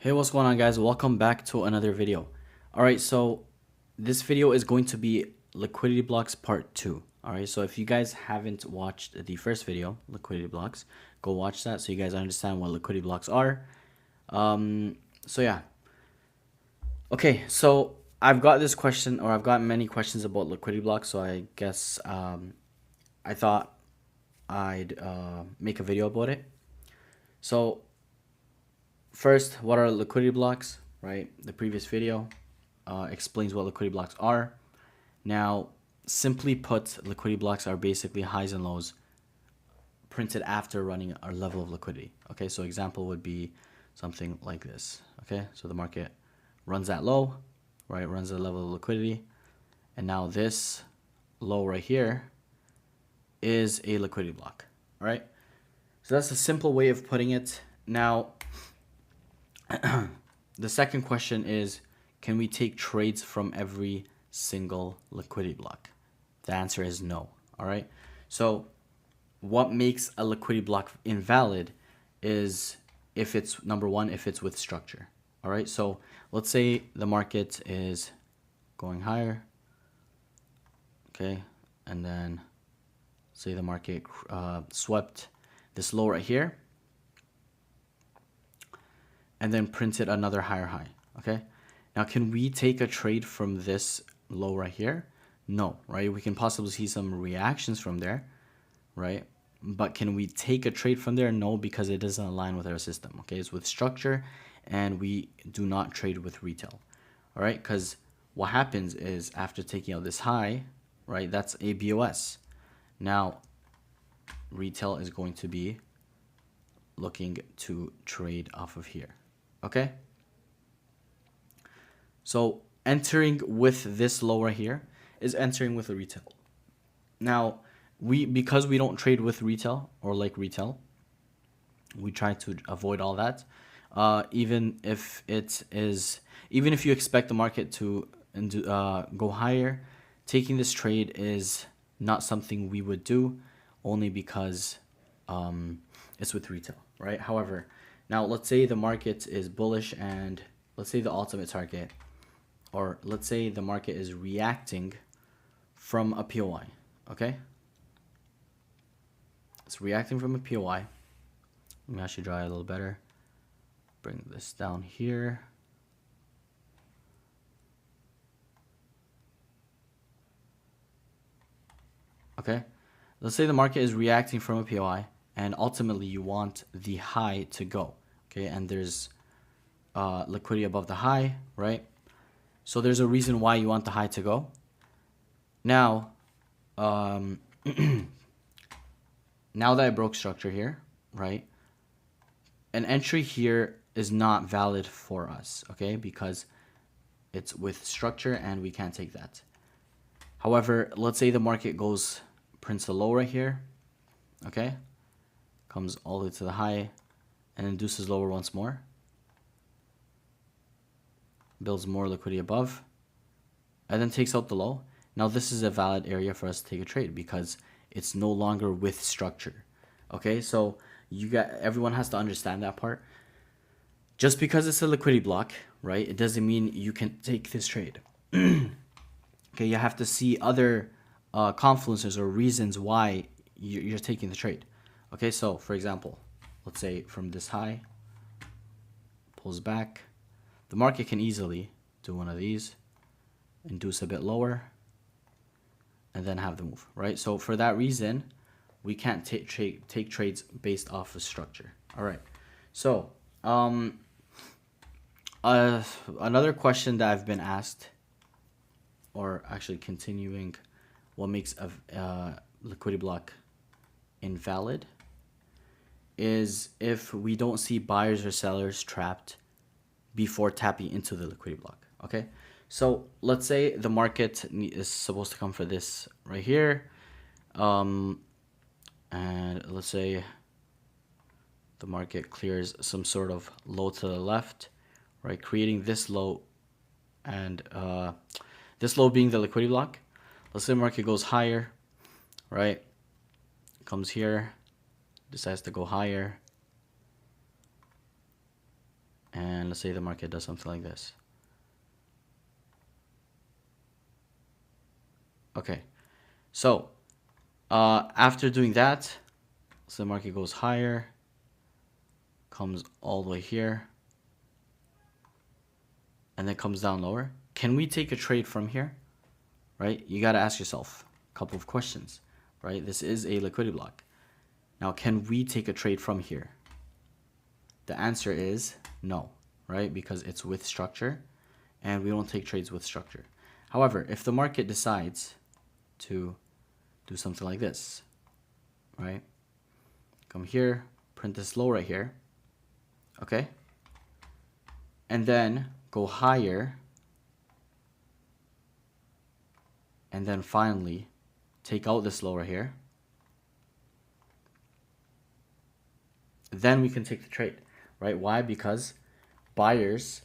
Hey, what's going on, guys? Welcome back to another video. All right, so this video is going to be liquidity blocks part 2. All right, so if you guys haven't watched the first video, liquidity blocks, go watch that so you guys understand what liquidity blocks are. So yeah. Okay, so I've got this question, or I've got many questions about liquidity blocks, so I guess I thought I'd make a video about it. So first, what are liquidity blocks, right? The previous video explains what liquidity blocks are. Now, simply put, liquidity blocks are basically highs and lows printed after running our level of liquidity. Okay, so example would be something like this. Okay, so the market runs that low, right? Runs the level of liquidity. And now this low right here is a liquidity block. All right, so that's a simple way of putting it. Now, the second question is, can we take trades from every single liquidity block? The answer is no. All right. So what makes a liquidity block invalid is if it's, number one, if it's with structure. All right. So let's say the market is going higher. Okay. And then say the market swept this low right here and then printed another higher high. Okay. Now, can we take a trade from this low right here? No, right? We can possibly see some reactions from there, right? But can we take a trade from there? No, because it doesn't align with our system. Okay, it's with structure, and we do not trade with retail. All right, because what happens is after taking out this high, right? That's a BOS. Now, retail is going to be looking to trade off of here. Okay. So entering with this low right here is entering with a retail. Now, because we don't trade with retail or like retail, we try to avoid all that. Even if you expect the market to go higher, taking this trade is not something we would do, only because it's with retail, right? However, now let's say the market is bullish, and let's say the ultimate target, or let's say the market is reacting from a POI, okay? It's reacting from a POI. Let me actually draw it a little better. Bring this down here. Okay, let's say the market is reacting from a POI, and ultimately you want the high to go, okay? And there's liquidity above the high, right? So there's a reason why you want the high to go. Now, now that I broke structure here, right? An entry here is not valid for us, okay? Because it's with structure and we can't take that. However, let's say the market prints the low right here, okay? Comes all the way to the high and induces lower once more. Builds more liquidity above, and then takes out the low. Now this is a valid area for us to take a trade because it's no longer with structure. Okay, so everyone has to understand that part. Just because it's a liquidity block, right, it doesn't mean you can take this trade. Okay, you have to see other confluences or reasons why you're taking the trade. Okay, so for example, let's say from this high, pulls back. The market can easily do one of these, induce a bit lower, and then have the move, right? So for that reason, we can't take trades based off of structure. All right. So another question that I've been asked, or actually continuing, what makes a liquidity block invalid is if we don't see buyers or sellers trapped before tapping into the liquidity block. Okay, so let's say the market is supposed to come for this right here, and let's say the market clears some sort of low to the left, right, creating this low, and this low being the liquidity block. Let's say the market goes higher, right, comes here, decides to go higher, And let's say the market does something like this. Okay, so after doing that, so the market goes higher, comes all the way here, and then comes down lower. Can we take a trade from here? Right? You got to ask yourself a couple of questions, right? This is a liquidity block. Now, can we take a trade from here? The answer is no, right? Because it's with structure, and we don't take trades with structure. However, if the market decides to do something like this, right? Come here, print this low right here, okay? And then go higher, and then finally take out this low right here. Then we can take the trade, right? Why? Because buyers,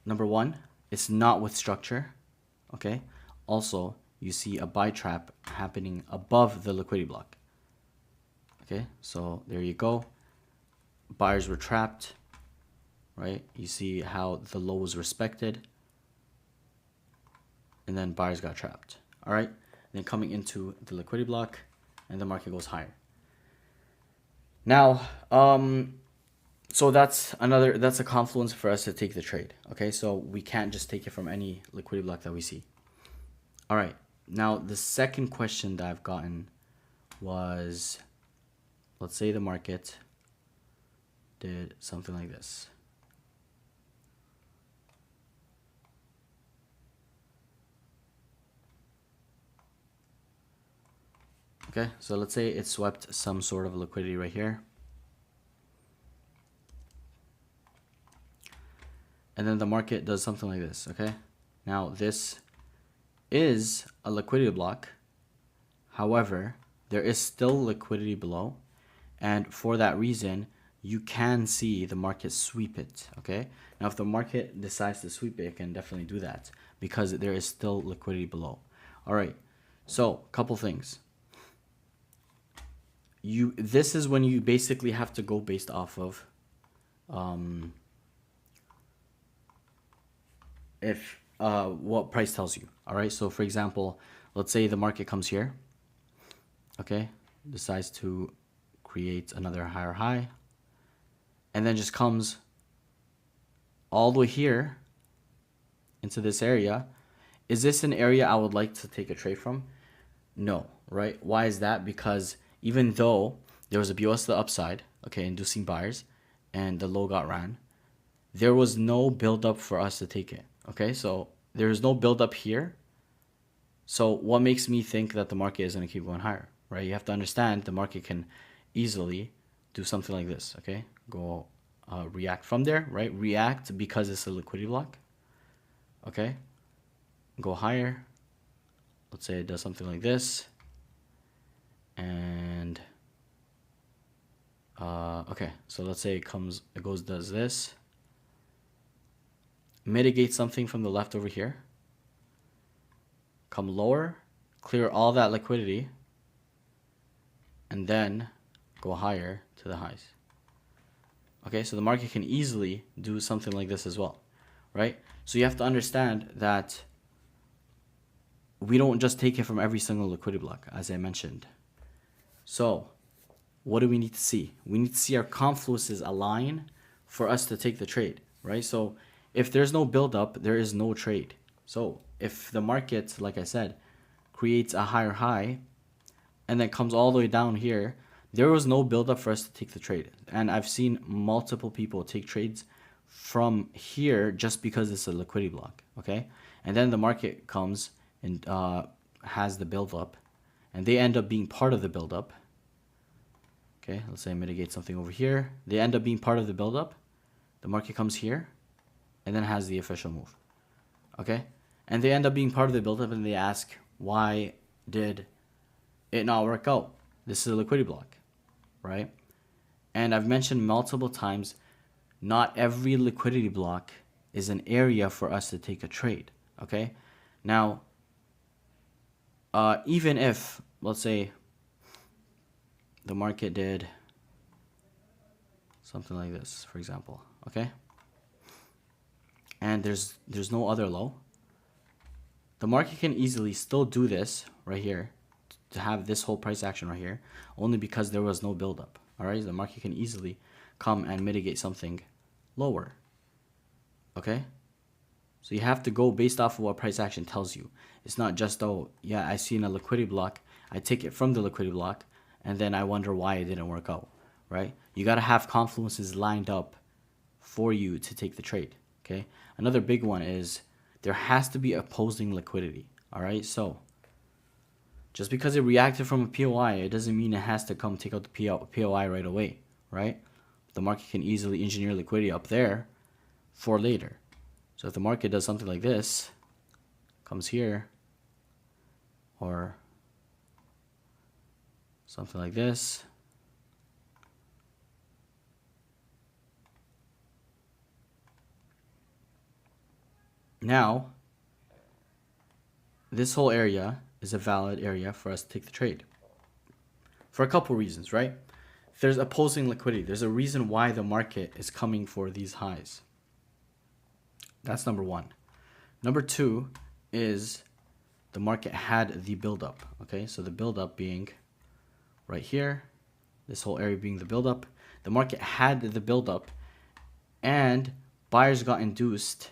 number one, it's not with structure, okay? Also, you see a buy trap happening above the liquidity block. Okay, so there you go. Buyers were trapped, right? You see how the low was respected, and then buyers got trapped. All right, then coming into the liquidity block, and the market goes higher. Now, so that's a confluence for us to take the trade. Okay, so we can't just take it from any liquidity block that we see. All right, now the second question that I've gotten was, let's say the market did something like this. Okay, so let's say it swept some sort of liquidity right here. And then the market does something like this, okay? Now this is a liquidity block. However, there is still liquidity below. And for that reason, you can see the market sweep it, okay? Now, if the market decides to sweep it, it can definitely do that because there is still liquidity below. All right, so a couple things. This is when you basically have to go based off of what price tells you. All right, so for example, let's say the market comes here, okay, decides to create another higher high, and then just comes all the way here into this area. Is this an area I would like to take a trade from? No, right? Why is that? Because even though there was a BOS to the upside, okay, inducing buyers, and the low got ran, there was no buildup for us to take it, okay? So there's no buildup here. So what makes me think that the market is going to keep going higher, right? You have to understand the market can easily do something like this, okay? Go react from there, right? React because it's a liquidity block, okay? Go higher. Let's say it does something like this. And okay, so let's say it goes does this. Mitigate something from the left over here. Come lower, clear all that liquidity, and then go higher to the highs. Okay, so the market can easily do something like this as well, right? So you have to understand that we don't just take it from every single liquidity block, as I mentioned. So what do we need to see? We need to see our confluences align for us to take the trade, right? So if there's no buildup, there is no trade. So if the market, like I said, creates a higher high and then comes all the way down here, there was no buildup for us to take the trade. And I've seen multiple people take trades from here just because it's a liquidity block, okay? And then the market comes and has the buildup, and they end up being part of the buildup. Okay, let's say I mitigate something over here. They end up being part of the buildup. The market comes here and then has the official move. Okay, and they end up being part of the buildup, and they ask, why did it not work out? This is a liquidity block, right? And I've mentioned multiple times, not every liquidity block is an area for us to take a trade. Okay, now even if, let's say, the market did something like this, for example, okay? and there's no other low, the market can easily still do this right here, to have this whole price action right here, only because there was no buildup. All right, the market can easily come and mitigate something lower. Okay, so you have to go based off of what price action tells you. It's not just, oh yeah, I see in a liquidity block, I take it from the liquidity block, and then I wonder why it didn't work out. Right? You gotta have confluences lined up for you to take the trade. Okay. Another big one is there has to be opposing liquidity. All right, so just because it reacted from a POI, it doesn't mean it has to come take out the POI right away, right? The market can easily engineer liquidity up there for later. So if the market does something like this, comes here, or something like this, now this whole area is a valid area for us to take the trade. For a couple reasons, right? There's opposing liquidity. There's a reason why the market is coming for these highs. That's number one. Number two is the market had the buildup. Okay, so the buildup being right here, this whole area being the buildup. The market had the buildup, and buyers got induced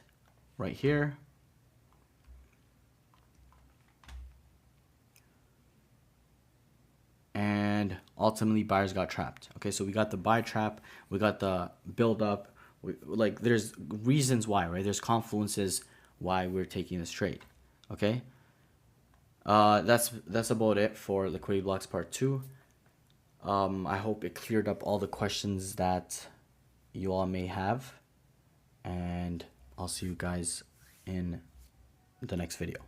right here. And ultimately buyers got trapped. Okay, so we got the buy trap, we got the build up, like there's reasons why, right? There's confluences why we're taking this trade. Okay, that's about it for liquidity blocks part 2. I hope it cleared up all the questions that you all may have, and I'll see you guys in the next video.